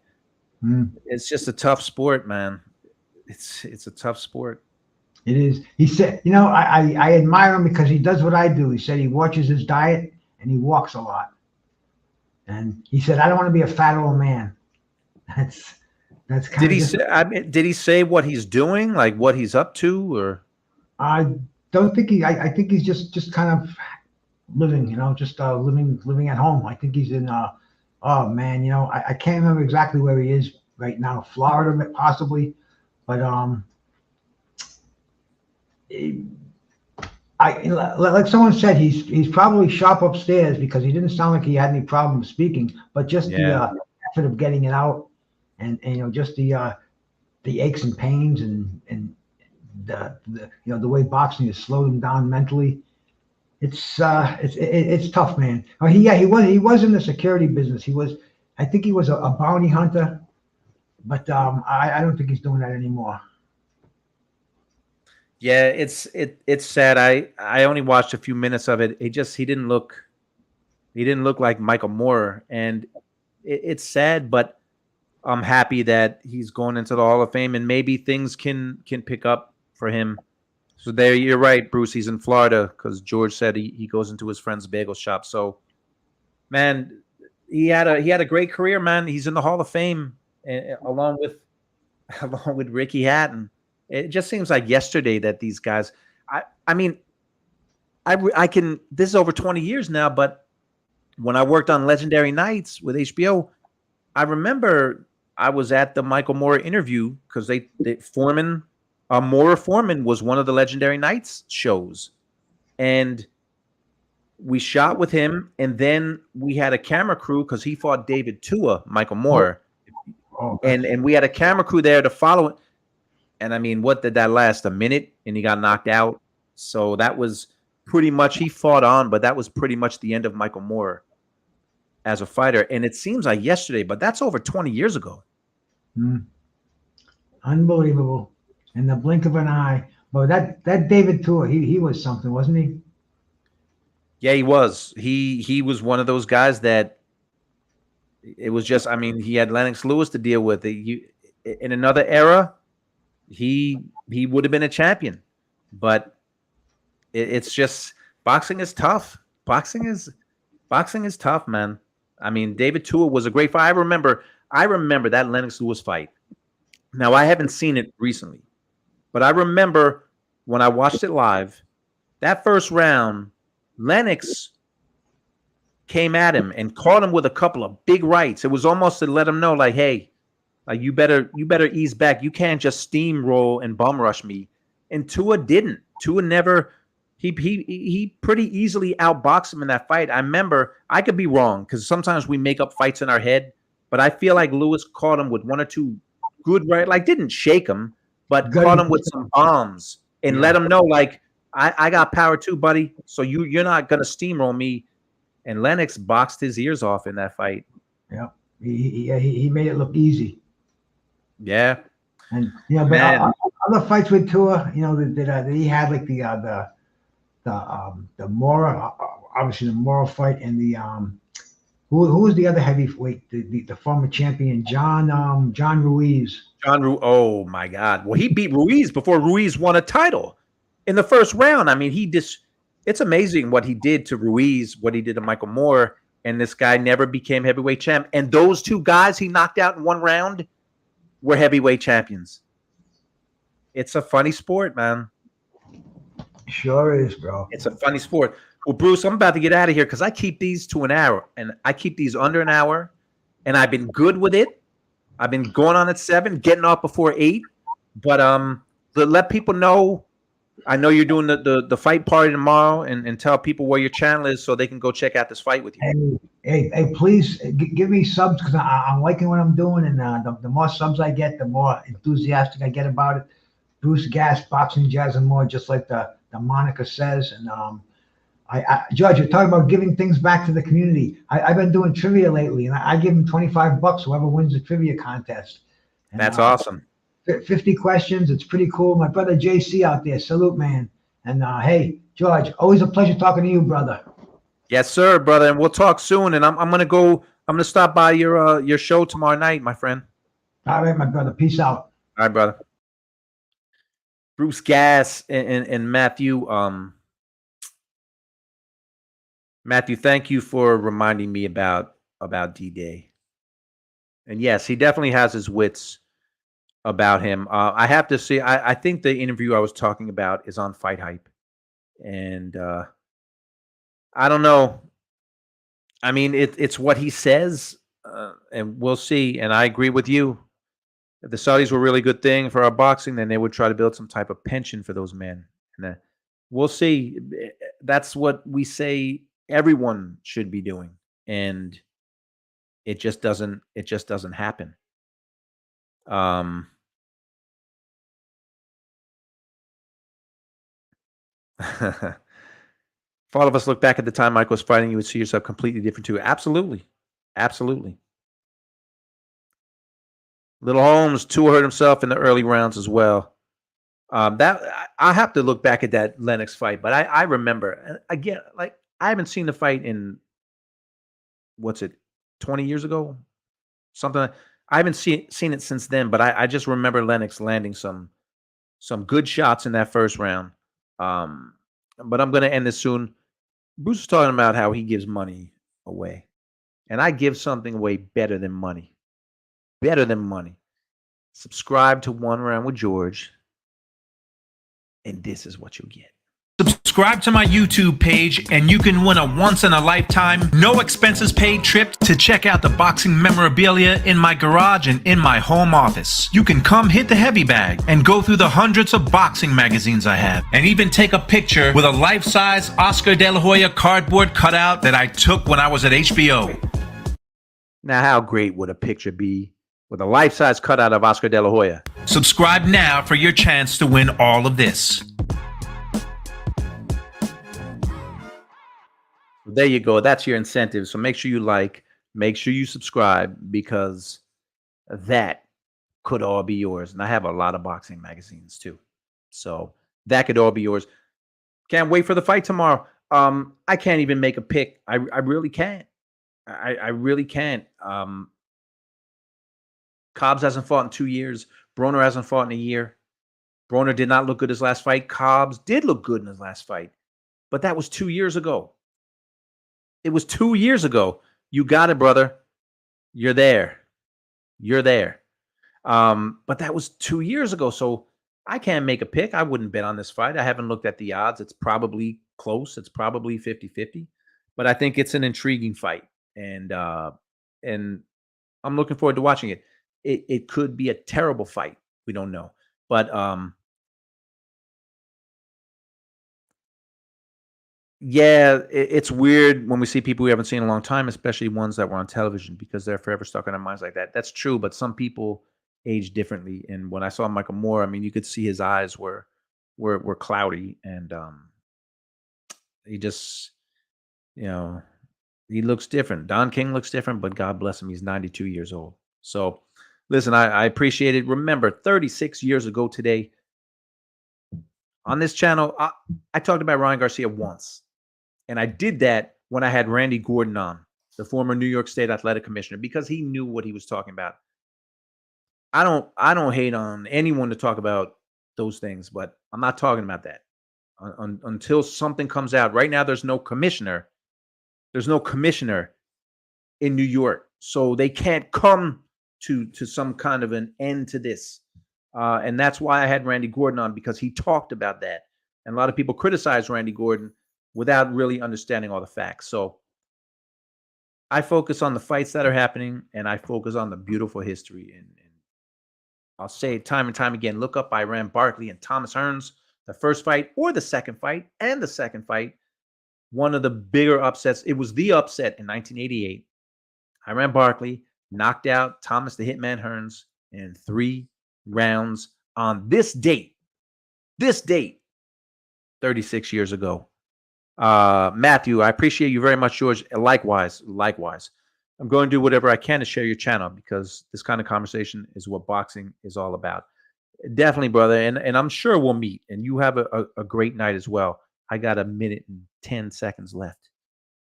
It's just a tough sport, man. It's a tough sport. It is. He said, I admire him because he does what I do. He said he watches his diet and he walks a lot. And he said, I don't want to be a fat old man. That's kind did he say? Did he say what he's doing, like what he's up to, or? I don't think I think he's just kind of living, just living at home. I think he's in. Oh man, I can't remember exactly where he is right now. Florida, possibly, but like someone said, he's probably sharp upstairs because he didn't sound like he had any problem speaking, but just the effort of getting it out. And just the aches and pains and the way boxing has slowed him down mentally. It's tough, man. He was in the security business. I think he was a bounty hunter, But I don't think he's doing that anymore. Yeah, it's sad. I only watched a few minutes of it. He didn't look like Michael Moore, and it's sad. But I'm happy that he's going into the Hall of Fame, and maybe things can pick up for him. So there, you're right, Bruce. He's in Florida because George said he goes into his friend's bagel shop. So, man, he had a great career, man. He's in the Hall of Fame, along with along with Ricky Hatton. It just seems like yesterday that these guys. I mean, I can. This is over 20 years now, but when I worked on Legendary Nights with HBO, I remember I was at the Michael Moore interview because they Foreman, Moore Foreman was one of the Legendary Nights shows, and we shot with him, and then we had a camera crew because he fought David Tua, Michael Moore, Oh, and we had a camera crew there to follow it. And I mean, what did that last? A minute, and he got knocked out. So that was pretty much he fought on, but that was pretty much the end of Michael Moore as a fighter. And it seems like yesterday, but that's over 20 years ago. unbelievable. In the blink of an eye. But that David Tua, he was something, wasn't he? Yeah, he was. He was one of those guys that it was just. I mean, he had Lennox Lewis to deal with. In another era, he would have been a champion, but it's just boxing is tough. Boxing is tough, man. I mean, David Tua was a great fight. I remember that Lennox Lewis fight. Now I haven't seen it recently, but I remember when I watched it live, that first round, Lennox came at him and caught him with a couple of big rights. It was almost to let him know, like, hey, like you better ease back. You can't just steamroll and bum rush me. And Tua didn't. Tua never. He pretty easily outboxed him in that fight. I remember. I could be wrong because sometimes we make up fights in our head, but I feel like Lewis caught him with one or two good right. Like didn't shake him, but caught him with some bombs and let him know, like I got power too, buddy. So you're not gonna steamroll me. And Lennox boxed his ears off in that fight. Yeah. He made it look easy. Yeah, And but man. other fights with Tua, that he had like the Mora, obviously the Mora fight, and the who was the other heavyweight, the former champion John Ruiz. Oh my God. Well, he beat Ruiz before Ruiz won a title in the first round. I mean, it's amazing what he did to Ruiz, what he did to Michael Moore, and this guy never became heavyweight champ. And those two guys he knocked out in one round were heavyweight champions. It's a funny sport, man. Sure is, bro. It's a funny sport. Well, Bruce, I'm about to get out of here because I keep these to an hour, and I keep these under an hour, and I've been good with it. I've been going on at 7, getting off before 8. But let people know. I know you're doing the fight party tomorrow, and tell people where your channel is so they can go check out this fight with you. Hey, please give me subs because I'm liking what I'm doing, and the more subs I get, the more enthusiastic I get about it. Bruce Gas, Boxing, Jazz, and more, just like the moniker says. And Judge, you're talking about giving things back to the community. I've been doing trivia lately, and I give them $25 whoever wins the trivia contest. And, That's awesome. 50 questions. It's pretty cool. My brother JC out there, salute, man. And hey, George, always a pleasure talking to you, brother. Yes, sir, brother. And we'll talk soon. And I'm gonna go. I'm gonna stop by your show tomorrow night, my friend. All right, my brother. Peace out. All right, brother. Bruce Gas and Matthew. Matthew, thank you for reminding me about D-Day. And yes, he definitely has his wits about him. I have to say, I think the interview I was talking about is on Fight Hype. And I don't know. I mean, it's what he says, and we'll see. And I agree with you. If the Saudis were a really good thing for our boxing, then they would try to build some type of pension for those men. And we'll see. That's what we say everyone should be doing, and it just doesn't. It just doesn't happen. If all of us look back at the time Mike was fighting, you would see yourself completely different too. Absolutely. Absolutely. Little Holmes too hurt himself in the early rounds as well. That I have to look back at that Lennox fight, but I remember again, like I haven't seen the fight in what's it, 20 years ago, something. I haven't seen it since then, but I just remember Lennox landing some good shots in that first round. Um, but I'm gonna end this soon. Bruce is talking about how he gives money away, and I give something away better than money. Better than money. Subscribe to One Round with George, and this is what you'll get. Subscribe to my YouTube page and you can win a once-in-a-lifetime, no expenses paid trip to check out the boxing memorabilia in my garage and in my home office. You can come hit the heavy bag and go through the hundreds of boxing magazines I have, and even take a picture with a life-size Oscar De La Hoya cardboard cutout that I took when I was at HBO. Now, how great would a picture be with a life-size cutout of Oscar De La Hoya? Subscribe now for your chance to win all of this. There you go. That's your incentive. So make sure you like, make sure you subscribe, because that could all be yours. And I have a lot of boxing magazines too. So that could all be yours. Can't wait for the fight tomorrow. I can't even make a pick. I really can't. I really can't. Cobbs hasn't fought in 2 years. Broner hasn't fought in a year. Broner did not look good his last fight. Cobbs did look good in his last fight. But that was 2 years ago. It was 2 years ago. You got it, brother. You're there. You're there. But that was 2 years ago. So I can't make a pick. I wouldn't bet on this fight. I haven't looked at the odds. It's probably close. It's probably 50-50. But I think it's an intriguing fight. And I'm looking forward to watching it. It could be a terrible fight. We don't know. But yeah, it's weird when we see people we haven't seen in a long time, especially ones that were on television, because they're forever stuck in our minds like that. That's true, but some people age differently. And when I saw Michael Moore, I mean, you could see his eyes were cloudy, and he just, he looks different. Don King looks different, but God bless him, he's 92 years old. So, listen, I appreciate it. Remember, 36 years ago today, on this channel, I talked about Ryan Garcia once. And I did that when I had Randy Gordon on, the former New York State Athletic Commissioner, because he knew what he was talking about. I don't hate on anyone to talk about those things, but I'm not talking about that until something comes out. Right now, there's no commissioner. There's no commissioner in New York, so they can't come to some kind of an end to this. And that's why I had Randy Gordon on, because he talked about that. And a lot of people criticize Randy Gordon without really understanding all the facts. So I focus on the fights that are happening, and I focus on the beautiful history. And I'll say it time and time again, look up Iran Barkley and Thomas Hearns, the first fight or the second fight, and the second fight. One of the bigger upsets. It was the upset in 1988. Iran Barkley knocked out Thomas the Hitman Hearns in 3 rounds on this date, 36 years ago. Matthew, I appreciate you very much, George. Likewise. I'm going to do whatever I can to share your channel, because this kind of conversation is what boxing is all about. Definitely, brother. And I'm sure we'll meet, and you have a great night as well. I got 1 minute and 10 seconds left.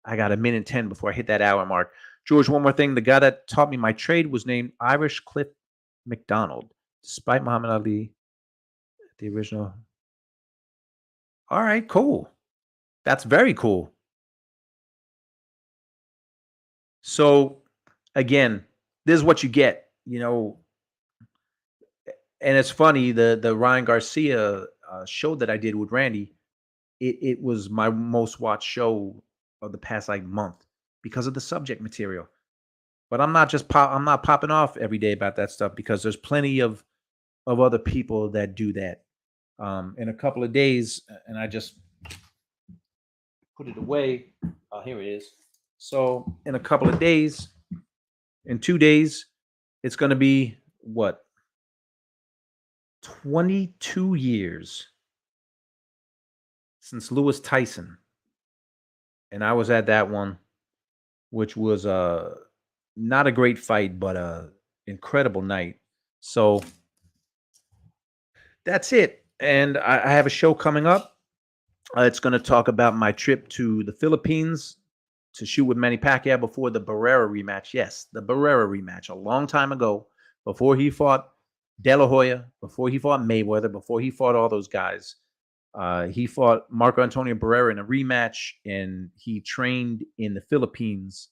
I got 1 minute and 10 before I hit that hour mark. George, one more thing. The guy that taught me my trade was named Irish Cliff McDonald, despite Muhammad Ali, the original. All right, cool. That's very cool. So, again, this is what you get, And it's funny, the Ryan Garcia show that I did with Randy, it was my most watched show of the past month because of the subject material. But I'm not popping off every day about that stuff, because there's plenty of other people that do that. In a couple of days, and I just put it away. Here it is. So in a couple of days, in 2 days, it's going to be what? 22 years since Lewis Tyson. And I was at that one, which was not a great fight, but a incredible night. So that's it. And I have a show coming up. It's going to talk about my trip to the Philippines to shoot with Manny Pacquiao before the Barrera rematch. Yes, the Barrera rematch a long time ago, before he fought De La Hoya, before he fought Mayweather, before he fought all those guys. He fought Marco Antonio Barrera in a rematch, and he trained in the Philippines.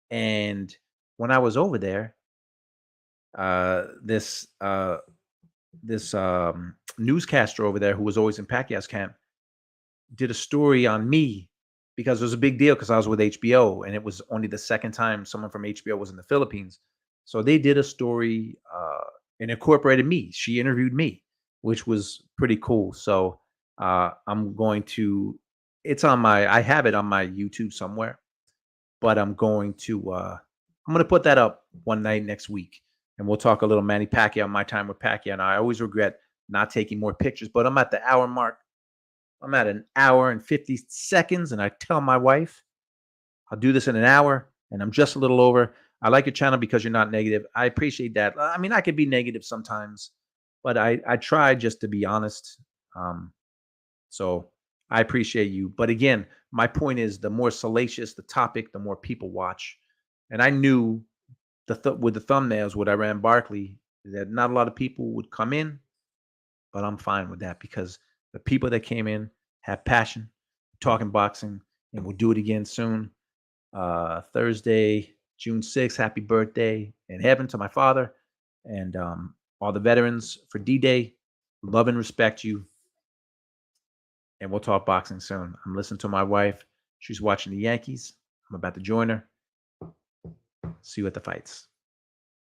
And when I was over there, this newscaster over there who was always in Pacquiao's camp did a story on me because it was a big deal because I was with HBO, and it was only the second time someone from HBO was in the Philippines. So they did a story and incorporated me. She interviewed me, which was pretty cool. So I'm going to, I have it on my YouTube somewhere, but I'm going to put that up one night next week, and we'll talk a little Manny Pacquiao, my time with Pacquiao. And I always regret not taking more pictures, but I'm at the hour mark. I'm at an hour and 50 seconds, and I tell my wife I'll do this in an hour, and I'm just a little over. I like your channel because you're not negative. I appreciate that. I mean, I could be negative sometimes, but I try just to be honest. So I appreciate you. But again, my point is, the more salacious the topic, the more people watch. And I knew with the thumbnails, when I ran Barkley, that not a lot of people would come in, but I'm fine with that because the people that came in have passion, talking boxing, and we'll do it again soon. Thursday, June 6th, happy birthday in heaven to my father and all the veterans for D-Day. Love and respect you. And we'll talk boxing soon. I'm listening to my wife. She's watching the Yankees. I'm about to join her. See you at the fights.